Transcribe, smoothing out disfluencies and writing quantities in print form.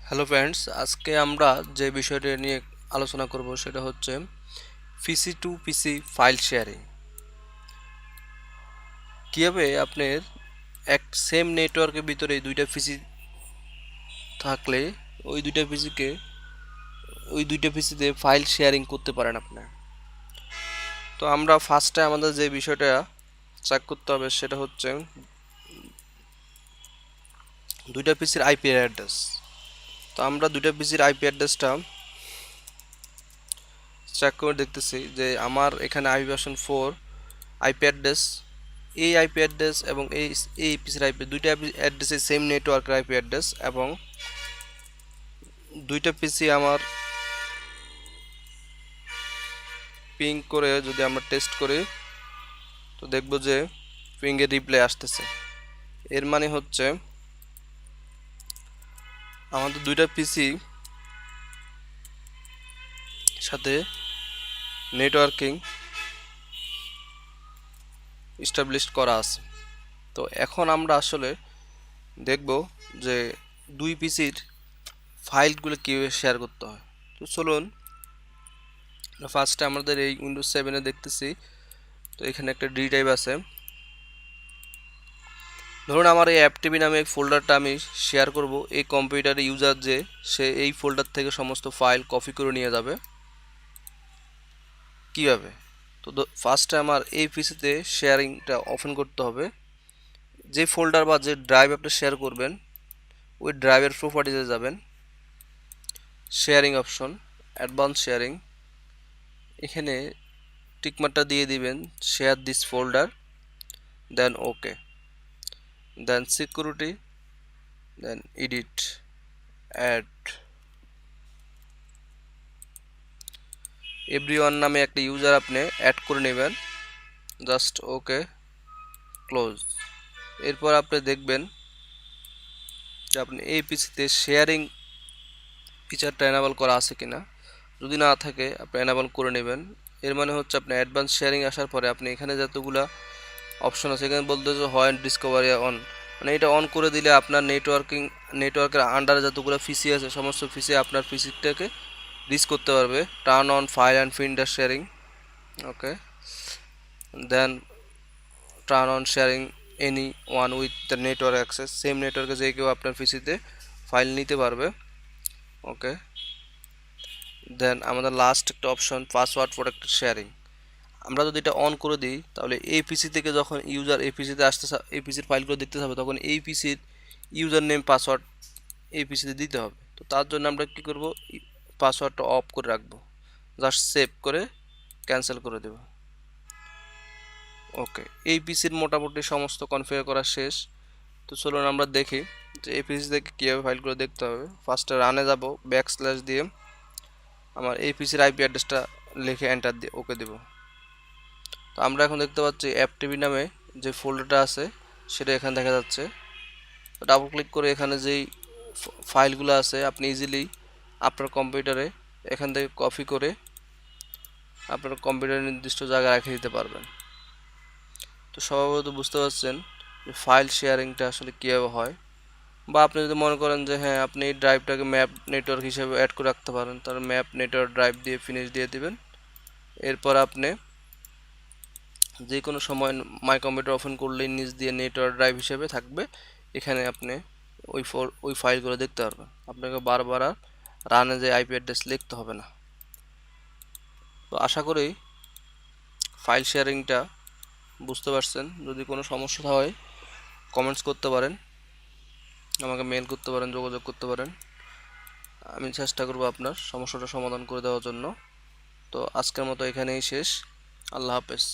Hello friends, আজকে আমরা যে বিষয়টা নিয়ে আলোচনা করব সেটা হচ্ছে পিসি টু পিসি ফাইল শেয়ারিং। কীভাবে আপনার এক সেম নেটওয়ার্কের ভিতরে দুইটা পিসি থাকলে ওই দুইটা পিসিতে ফাইল শেয়ারিং করতে পারেন আপনি। তো আমরা ফার্স্টে আমাদের যে বিষয়টা চেক করতে হবে সেটা হচ্ছে দুইটা পিসির আইপি অ্যাড্রেস। তো আমরা দুইটা পিসির আইপি অ্যাড্রেসটা চেক করে দেখতেছি যে আমার এখানে আইপি ভার্সন 4 আইপি অ্যাড্রেস, এই আইপি অ্যাড্রেস এবং এই পিসির আইপি দুইটা অ্যাড্রেসে সেম নেটওয়ার্কের আইপি অ্যাড্রেস, এবং দুইটা পিসি আমার পিং করে যদি আমরা টেস্ট করি তো দেখব যে পিংয়ের রিপ্লাই আসতেছে। এর মানে হচ্ছে আমাদের দুইটা পিসি সাথে নেটওয়ার্কিং এস্টাবলিশ করা আছে। তো এখন আমরা আসলে দেখব যে দুই পিসির ফাইলগুলো কীভাবে শেয়ার করতে হয়। তো চলুন ফার্স্টে আমাদের এই উইন্ডোজ 7-এ দেখতেছি। তো এখানে একটা ডি ড্রাইভ আছে। ধরুন আমার এই অ্যাপটিভি নামে এই ফোল্ডারটা আমি শেয়ার করব এই কম্পিউটারে ইউজার যে সে এই ফোল্ডার থেকে সমস্ত ফাইল কপি করে নিয়ে যাবে। কিভাবে? তো ফার্স্টে আমার এই পিসিতে শেয়ারিংটা ওপেন করতে হবে। যে ফোল্ডার বা যে ড্রাইভ আপনি শেয়ার করবেন ওই ড্রাইভের প্রপার্টিজে যাবেন, শেয়ারিং অপশন, অ্যাডভান্স শেয়ারিং, এখানে টিকমার্কটা দিয়ে দিবেন share this folder, then okay, then security, then edit, add everyone নামে একটা ইউজার আপনি অ্যাড করে নেবেন, জাস্ট ওকে, ক্লোজ। এরপর আপনি দেখবেন যে আপনি এই পিসিতে শেয়ারিং ফিচারটা এনাবল করা আছে কিনা। যদি না থাকে আপনি এনাবল করে নেবেন। এর মানে হচ্ছে আপনি অ্যাডভান্স শেয়ারিং আসার পরে আপনি এখানে যতগুলা অপশন আছে এখানে বলতে হচ্ছে হয় ডিসকভারি অন, মানে এটা অন করে দিলে আপনার নেটওয়ার্কের আন্ডারে যতগুলো পিসি আছে সমস্ত পিসি আপনার পিসিটাকে রিচ করতে পারবে। Turn on file and filter sharing, okay, then turn on sharing anyone with the network access, same নেটওয়ার্কে যে কেউ আপনার পিসিতে ফাইল নিতে পারবে, ওকে। দেন আমাদের লাস্ট একটা অপশন পাসওয়ার্ড প্রোটেক্টেড শেয়ারিং। আমরা যদি এটা অন করে দিই তাহলে এই পিসি থেকে যখন ইউজার এই পিসিতে আসতে এই পিসির ফাইলগুলো দেখতে হবে তখন এই পিসির ইউজার নেম পাসওয়ার্ড এই পিসিতে দিতে হবে। তো তার জন্য আমরা কী করব, পাসওয়ার্ডটা অফ করে রাখবো, জাস্ট সেভ করে ক্যান্সেল করে দেব, ওকে। এই পিসির মোটামুটি সমস্ত কনফিগার করা শেষ। তো চলুন আমরা দেখি যে এই পিসি থেকে কীভাবে ফাইলগুলো দেখতে হবে। ফার্স্টে রানে যাব, ব্যাকস্ল্যাশ দিয়ে আমার এই পিসির আইপি অ্যাড্রেসটা লিখে এন্টার দিয়ে ওকে দেব। তো আমরা এখন দেখতে পাচ্ছি অ্যাপটিভি নামে যে ফোল্ডারটা আছে সেটা এখানে দেখা যাচ্ছে। ডাবল ক্লিক করে এখানে যেই ফাইলগুলো আছে আপনি ইজিলি আপনার কম্পিউটারে এখান থেকে কপি করে আপনার কম্পিউটারের নির্দিষ্ট জায়গায় রেখে দিতে পারবেন। তো স্বভাবত বুঝতে পারছেন যে ফাইল শেয়ারিংটা আসলে কীভাবে হয়। বা আপনি যদি মনে করেন যে হ্যাঁ আপনি এই ড্রাইভটাকে ম্যাপ নেটওয়ার্ক হিসেবে অ্যাড করে রাখতে পারেন, তাহলে ম্যাপ নেটওয়ার্ক ড্রাইভ দিয়ে ফিনিশ দিয়ে দিবেন। এরপর আপনি যে কোনো সময় মাই কম্পিউটার ওপেন করলেই নিচ দিয়ে নেটওয়ার্ক ড্রাইভ হিসেবে থাকবে, এখানে আপনি ওই ফাইলগুলো দেখতে পারবেন। আপনাকে বারবার আর রানে যে আইপি অ্যাড্রেস লিখতে হবে না। তো আশা করি ফাইল শেয়ারিংটা বুঝতে পারছেন। যদি কোনো সমস্যা হয় কমেন্টস করতে পারেন, আমাকে মেল করতে পারেন, যোগাযোগ করতে পারেন। আমি চেষ্টা করব আপনার সমস্যাটা সমাধান করে দেওয়ার জন্য। তো আজকের মতো এখানেই শেষ। আল্লাহ হাফেজ।